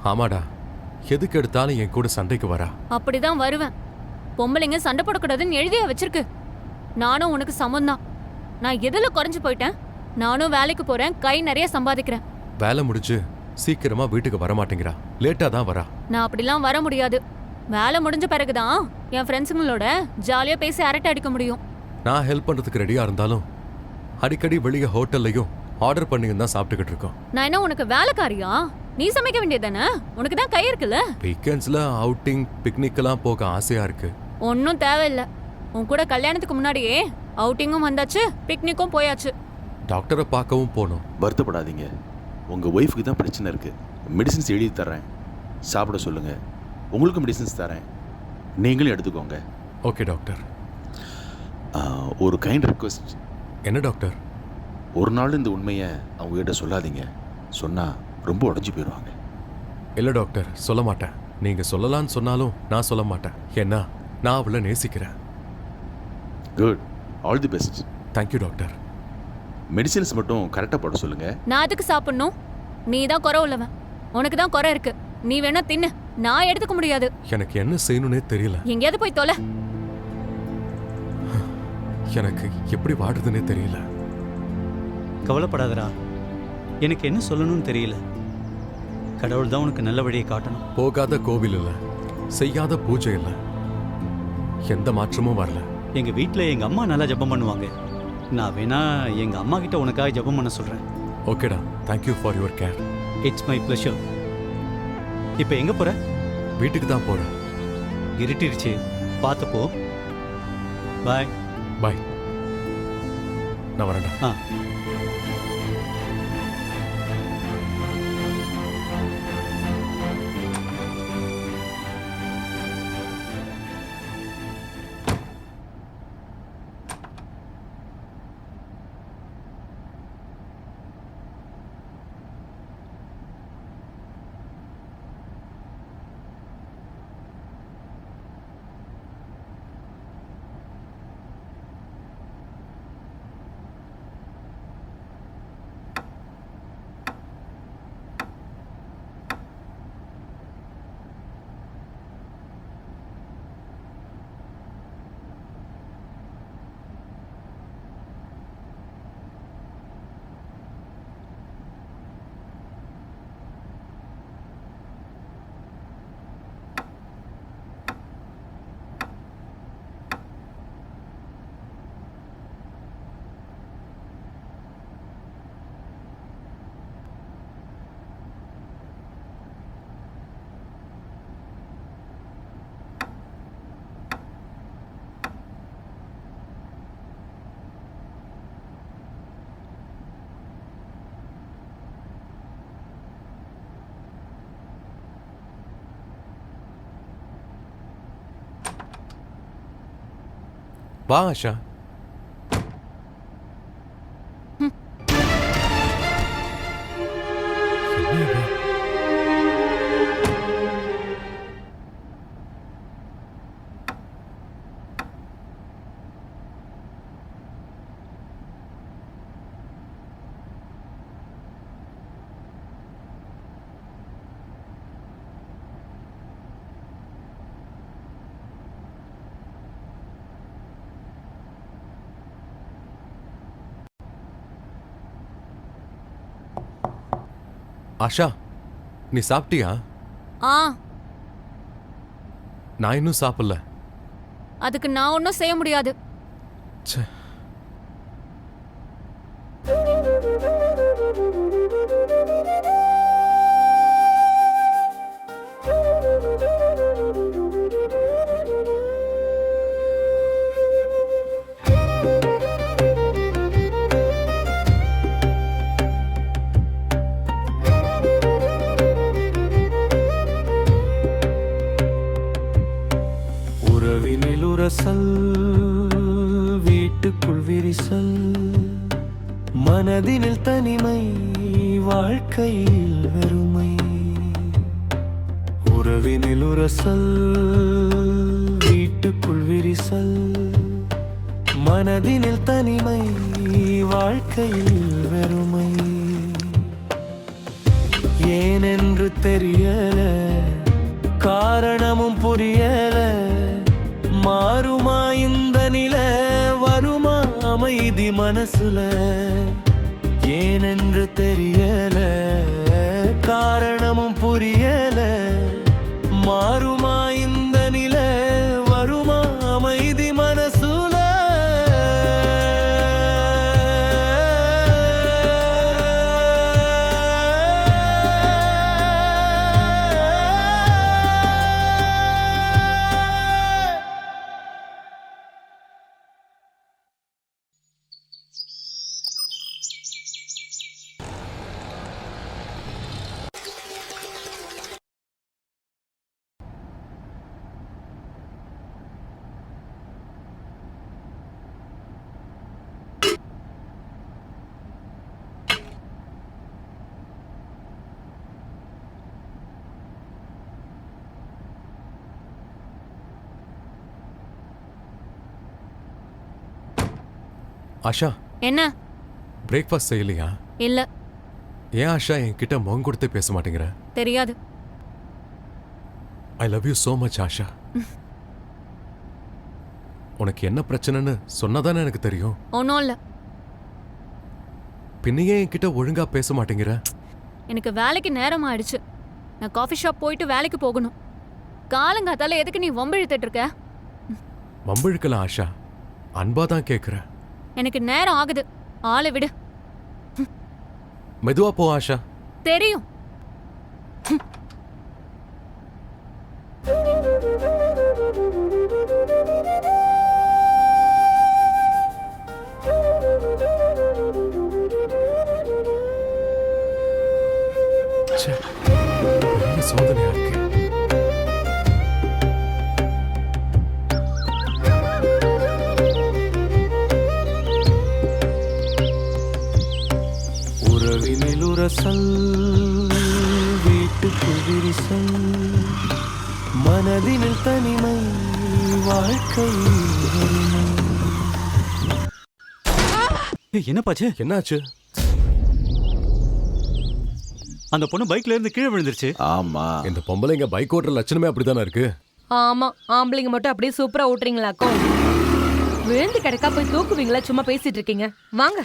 ஆமாடா, எதுக்கு எடுத்தாலும் என் கூட சண்டைக்கு வரா. அப்படிதான் வருவேன். பொம்பளைங்க சண்டை போடக்கூடாதுன்னு எழுதியா வச்சிருக்கு. நானும் உனக்கு சமம்தான். நான் எதுல குறைஞ்சு போயிட்டேன்? நானும் வேலைக்கு போறேன், கை நிறைய சம்பாதிக்கிறேன். வேலை முடிஞ்சு சீக்கிரமா வீட்டுக்கு வர மாட்டேங்கிறா, லேட்டா தான் வரா. நான் அப்படிலாம் வர முடியாது. வேலை முடிஞ்ச பிறகுதான் என் ஃப்ரெண்ட்ஸுங்களோட ஜாலியா பேசி அரட்டை அடிக்க முடியும். நான் ஹெல்ப் பண்றதுக்கு ரெடியா இருந்தாலும் அடிக்கடி வெளியே ஹோட்டல்லையும் ஆர்டர் பண்ணிங்க தான் சாப்பிட்டுக்கிட்டு இருக்கோம். நான் என்ன உனக்கு வேலைக்காரியா? நீ சமைக்க வேண்டியதானே? உனக்கு தான் கை இருக்குல்ல. வீக்கெண்ட்ஸ்ல அவுட்டிங் பிக்னிக்கெல்லாம் போக ஆசையா இருக்கு. ஒன்னும் தேவையில்லை. உன் கூட கல்யாணத்துக்கு முன்னாடியே அவுட்டிங்கும் வந்தாச்சு, பிக்னிக்கும் போயாச்சு. டாக்டரை பார்க்கவும் போனோம். வருத்தப்படாதீங்க, உங்கள் ஒய்ஃபுக்கு தான் பிரச்சனை இருக்குது. மெடிசின்ஸ் எழுதி தர்றேன், சாப்பிட சொல்லுங்கள். உங்களுக்கு மெடிசின்ஸ் தரேன், நீங்களும் எடுத்துக்கோங்க. Okay doctor. ஒரு கைண்ட் ரிக்வெஸ்ட். என்ன டாக்டர்? ஒரு நாள் இந்த உண்மையை அவங்ககிட்ட சொல்லாதீங்க. சொன்னால் ரொம்ப உடஞ்சி போயிடுவாங்க. இல்லை டாக்டர், சொல்ல மாட்டேன். நீங்கள் சொல்லலான்னு சொன்னாலும் நான் சொல்ல மாட்டேன். ஏன்னா நான் அவளை நேசிக்கிறேன். Good, all the best. Thank you doctor. Medicines மட்டும் கரெக்டாக போட சொல்லுங்கள். நான் அதுக்கு சாப்பிடணும்? நீ தான் குறை உள்ளவன், உனக்கு தான் குறை இருக்கு. நீ வேணா தின்னு, நான் எடுத்துக்க முடியாது. எனக்கு என்ன செய்யணும்னே தெரியல. எங்கேயாவது போய் தொலை. எனக்கு எப்படி வாடுறதுன்னே தெரியல. கவலைப்படாதடா, எனக்கு என்ன சொல்லணும்னு தெரியல. கடவுள் தான் உனக்கு நல்ல வழியை காட்டணும். போகாத கோவில் இல்லை, செய்யாத பூஜை இல்லை, எந்த மாற்றமும் வரல. எங்கள் வீட்டில் எங்கள் அம்மா நல்லா ஜெபம் பண்ணுவாங்க. நான் வேணா எங்கள் அம்மா கிட்ட உனக்காக ஜெபம் பண்ண சொல்கிறேன். ஓகேடா, thank you for your care. It's my pleasure. இப்போ எங்கே போகிற? வீட்டுக்கு தான் போகிறேன். இருட்டிருச்சு, பார்த்துப்போ. பாய். பாய். நான் வரேன்டா. ஆ. வா ஆஷா. ஆஷா, நீ சாப்பிட்டியா? ஆ, நான் இன்னும் சாப்பிடல. அதுக்கு நான் ஒன்றும் செய்ய முடியாது. ச்சே. உரசல் வீட்டுக்குள் விரிசல், மனதினில் தனிமை, வாழ்க்கையில் வெறுமை. உறவினில் உரசல் வீட்டுக்குள் விரிசல், மனதினில் தனிமை, வாழ்க்கையில் வெறுமை. ஏனென்று தெரியல, காரணமும் புரியல. மாறுமா இந்த நில, வருமா அமைதி மனசுல? ஏனென்று தெரியல, காரணமும் புரியல. மாறுமா இந்த நில, வருமா அமைதி மனசுல? ஆஷா, என்ன? பிரேக்ஃபாஸ்ட் செய்யலையா? இல்ல, ஏன் ஆஷா என்கிட்ட முகம் கொடுத்தே பேச மாட்டேங்கிற? தெரியாது. I love you so much Asha. உனக்கு என்ன பிரச்சனைன்னு சொன்னதானே எனக்கு தெரியும். ஒன்றும் இல்லை. பின்னையே என்கிட்ட ஒழுங்கா பேச மாட்டேங்கிற? எனக்கு வேலைக்கு நேரம் ஆயிடுச்சு. நான் காஃபி ஷாப் போயிட்டு வேலைக்கு போகணும். காலங்காத்தால எதுக்கு நீ வம்பிழுத்துட்டு இருக்க? வம்பிழுக்கலாம் ஆஷா, அன்பா தான் கேட்குற. எனக்கு நேரம் ஆகுது, ஆளை விடு. மெதுவா போ ஆஷா. தெரியும். ச்சே, பெரிய சோதனையா இருக்கு. உறவினில் உரசல், வீட்டுக்குள் விரிசல், மனதினில் தனிமை, வாழ்க்கையில் வறுமை. ஏய், என்னப்பாச்சு? என்னாச்சு? அந்த பொண்ணு பைக்ல இருந்து கீழே விழுந்துருச்சு. ஆமா, இந்த பொம்பளைங்க பைக் ஓட்டுற லட்சணமே அப்படித்தானே இருக்கு. ஆமா, ஆம்பளைங்க மட்டும் அப்படியே சூப்பரா ஓட்டுறீங்களாக்கும். விழுந்து கிடக்கா போய் தூக்குவீங்களா? சும்மா பேசிட்டு இருக்கீங்க, வாங்க.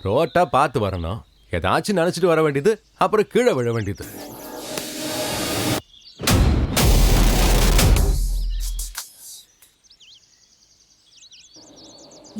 ரோட்டா பார்த்து வரணும். ஏதாச்சும் நினைச்சிட்டு வர வேண்டியது, அப்புறம் கீழே விழ வேண்டியது.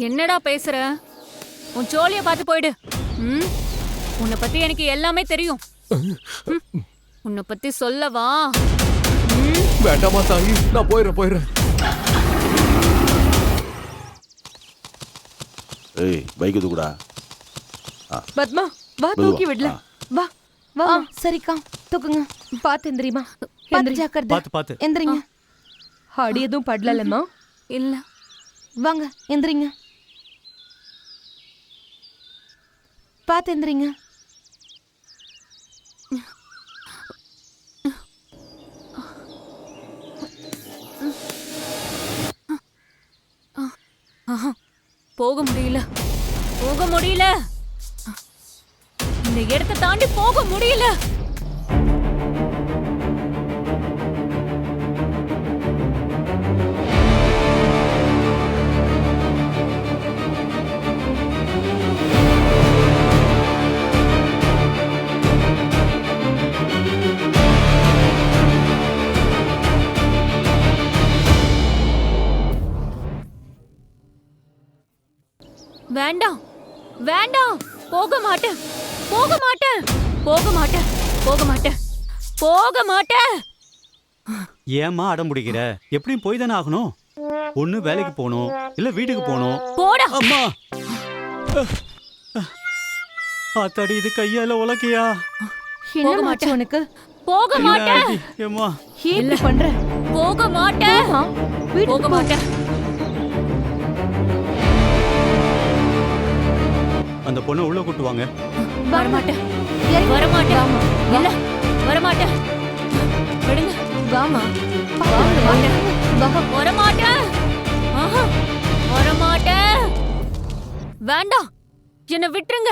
என்னடா பேசுற? உன் சோழிய பார்த்து போயிடு. உன்னை பத்தி எனக்கு எல்லாமே தெரியும். உன்னை பத்தி சொல்லவா? வேண்டாமா தாயி, நான் போயிடுறேன். ஏய் பைக் தூக்குடா. பத்மா வா, மெதுவா. தூக்கி விடல. வா வா. சரிக்கா, தூக்குங்க. பாத்து எந்திரிமா. பாத்து ஜாக்கிரதை. பாத்து பாத்து. எந்திரிங்க. அடி எதுவும் படலம்மா? இல்ல. வாங்க, எந்திரிங்க. பாத்து எந்திரிங்க. போக முடியல. இந்த இடத்தை தாண்டி போக முடியல. வேண்டாம், வேண்டாம். போக மாட்டேன். ஏம்மா அடம் பிடிக்கிற? எப்படியும் போய் தானே ஆகணும். ஒண்ணு வேலைக்கு போகணும், இல்ல வீட்டுக்கு போகணும். போடா. அம்மா, ஆத்தாடி, இது கையால உலக்கையா? என்ன மாட்டேன் உனக்கு? போக மாட்டேன். ஏம்மா, ஏன் இப்படி பண்ற? போக மாட்டேன். போக மாட்டேன். அந்த பொண்ணை உள்ள கூட்டு வாங்க. வரமாட்டேன். இறங்கி வரமாட்டேன். வாமா. இல்ல, வரமாட்டேன். விடுங்க. வாமா. வரமாட்டேன். வரமாட்டேன். ஆஹா, வரமாட்டேன். வேண்டாம், என்ன விட்டுருங்க.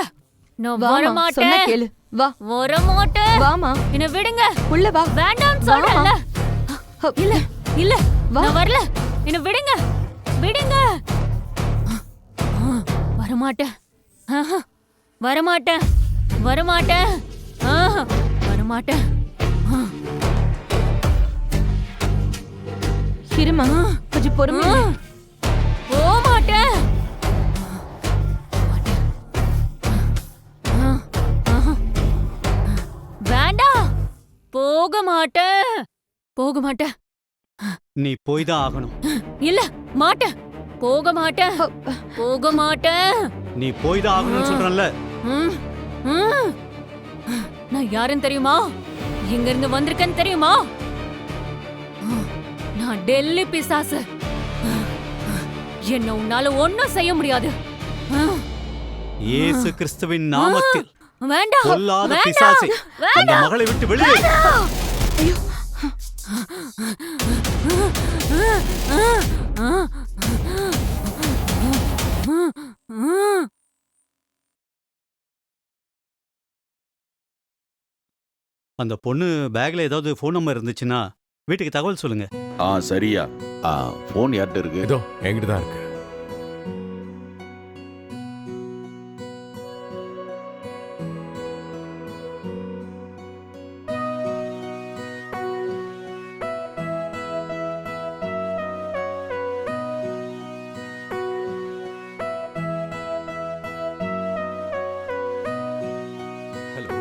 நான் வாமா, சொன்னா வரமாட்டேன். கேளு. வா வரமாட்டேன். வாமா, என்ன விடுங்க. உள்ள வா. வேண்டாம்னு சொல்றேன்ல. இல்ல இல்ல, வா. நான் வரல. என்ன விடுங்க, விடுங்க. வரமாட்டேன். ஆஹா, வரமாட்டேன், வரமாட்டேன். ஆஹா, வரமாட்டேன். இருமா, கொஞ்சம் பொறுமையா இரு. போமாட்டேன். வேண்டாம், போக மாட்டேன், போக மாட்டேன். நீ போய் தான் ஆகணும். இல்ல, மாட்டேன், போக மாட்டேன், போக மாட்டேன். நீ போய் தான் ஆகணும்னு சொல்றேன்ல. ம், ம். நான் யாருன்னு தெரியுமா? எங்க இருந்து வந்திருக்கேன்னு தெரியுமா? நான் டெல்லி பிசாசு. என்ன உன்னால ஒண்ணும் செய்ய முடியாது. இயேசு கிறிஸ்துவின் நாமத்தில் வேண்டாம், கொல்லாத வேண்டாம், பிசாசே, அந்த வேண்டாம். மகளை விட்டு வெளியே. அந்த பொண்ணு பேக்ல ஏதாவது ஃபோன் நம்பர் இருந்துச்சுன்னா வீட்டுக்கு தகவல் சொல்லுங்க. சரியா. ஃபோன் யார்கிட்ட இருக்கு? இதோ என்கிட்ட தான் இருக்கு. ஹலோ,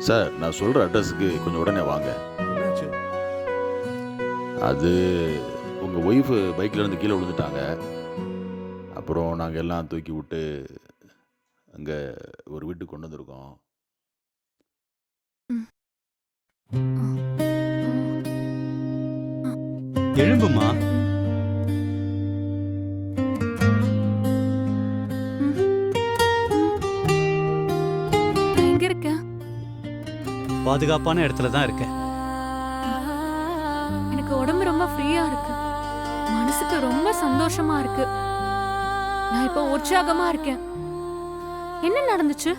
சார், நான் சொல்கிற அட்ரஸுக்கு கொஞ்சம் உடனே வாங்க. என்னாச்சு? அது உங்கள் ஒய்ஃபு பைக்கில் இருந்து கீழே விழுந்துட்டாங்க. அப்புறம் நாங்கள் எல்லாம் தூக்கி விட்டு அங்கே ஒரு வீட்டுக்கு கொண்டு வந்திருக்கோம். எழும்புமா. நான் எங்க இருக்கேன்? பாதுகாப்பான இடத்துல தான் இருக்க. எனக்கு உடம்பு ரொம்ப ஃப்ரீயா இருக்கு, மனசுக்கு ரொம்ப சந்தோஷமா இருக்கு. நான் இப்ப உற்சாகமா இருக்கேன். என்ன நடந்துச்சு?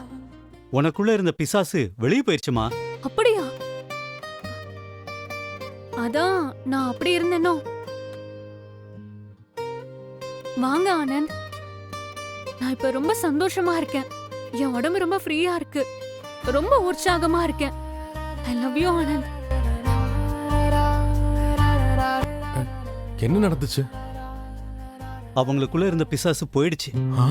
உனக்குள்ள இருந்த பிசாசு வெளியே போயிருச்சுமா. அப்படியா? அதான் நான் அப்படி இருந்தேனோ. வாங்க ஆனந்த், நான் இப்ப ரொம்ப சந்தோஷமா இருக்கேன். என் உடம்பு ரொம்ப ஃப்ரீயா இருக்கு, ரொம்ப உற்சாகமா இருக்கேன். I love you Anand. என்ன நடந்துச்சு? அவங்களுக்குள்ள இருந்த பிசாசு போயிடுச்சு. ஆ?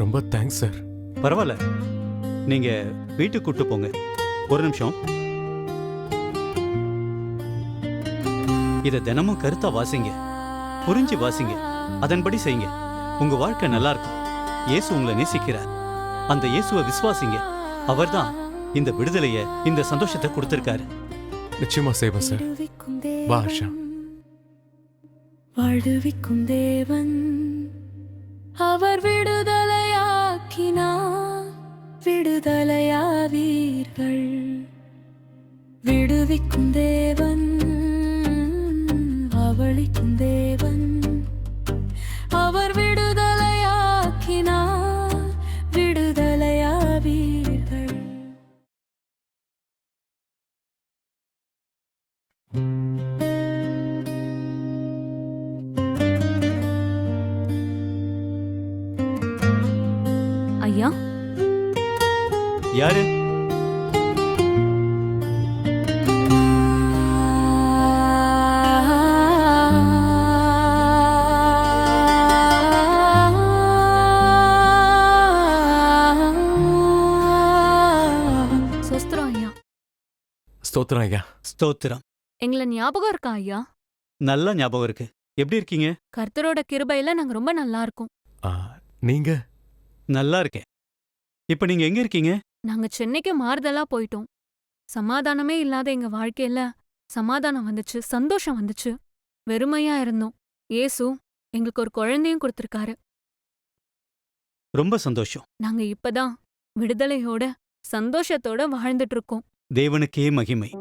ரொம்ப தேங்க்ஸ் சார். பரவாயில்ல, நீங்க வீட்டுக்கு கூட்டு போங்க. ஒரு நிமிஷம். இத தினமும் கருத்தா வாசிங்க, புரிஞ்சு வாசிங்க, அதன்படி செய்யுங்க. உங்க வாழ்க்கை நல்லா இருக்கும். இயேசு உங்களை நேசிக்கிறார். அந்த இயேசுவை விசுவாசிங்க. அவர்தான் இந்த விடுதலைய, இந்த சந்தோஷத்தை கொடுத்திருக்காரு. நிச்சயமா செய்வேன் சார். வா ஹர்ஷா. வாழ்விக்கும் தேவன் அவர் விடுதலையாக்கினார், விடுதலையாவீர்கள். விடுவிக்கும் தேவன், அவளிக்கும் தேவன், அவர் விடுதலையாக்கினார், விடுதலையாவீர்கள். ஐயா, யாரு? சொஸ்திரம் ஐயா. ஸ்தோத்திரம் ஐயா. ஸ்தோத்திரம். எங்களை ஞாபகம் இருக்கா ஐயா? நல்ல ஞாபகம் இருக்கு. எப்படி இருக்கீங்க? கர்த்தரோட கிருபையில நாங்க ரொம்ப நல்லா இருக்கோம். ஆ, நீங்க? நல்லா இருக்கேன். இப்ப நீங்க எங்க இருக்கீங்க? நாங்க சென்னைக்கு மாறுதலா போயிட்டோம். சமாதானமே இல்லாத எங்க வாழ்க்கையில சமாதானம் வந்துச்சு, சந்தோஷம் வந்துச்சு. வெறுமையா இருந்தோம். இயேசு எங்களுக்கு ஒரு குழந்தையும் கொடுத்திருக்காரு. ரொம்ப சந்தோஷம். நாங்க இப்பதான் விடுதலையோட சந்தோஷத்தோட வாழ்ந்துட்டு இருக்கோம். தேவனுக்கே மகிமை.